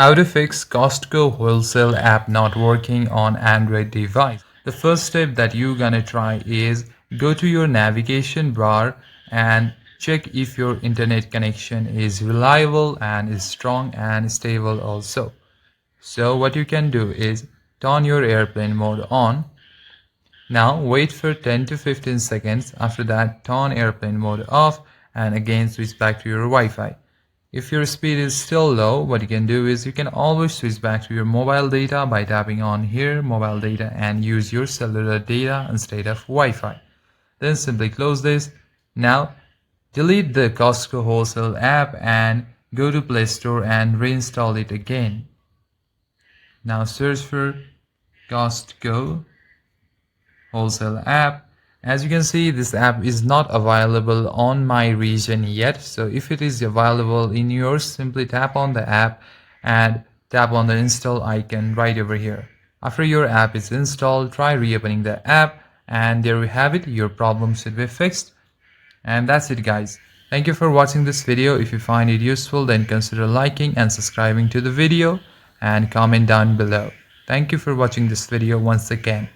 How to fix Costco Wholesale app not working on Android device. The first step that you're gonna try is go to your navigation bar and check if your internet connection is reliable and is strong and stable also. So what you can do is turn your airplane mode on. Now wait for 10 to 15 seconds. After that, turn airplane mode off and again switch back to your Wi-Fi. If your speed is still low, what you can do is you can always switch back to your mobile data by tapping on here mobile data and use your cellular data instead of Wi-Fi. Then simply close this. Now delete the Costco Wholesale app and go to Play Store and reinstall it again. Now search for Costco Wholesale app. As you can see, this app is not available on my region yet. So if it is available in yours, simply tap on the app and tap on the install icon right over here. After your app is installed, try reopening the app and there we have it. Your problem should be fixed. And that's it, guys. Thank you for watching this video. If you find it useful, then consider liking and subscribing to the video and comment down below. Thank you for watching this video once again.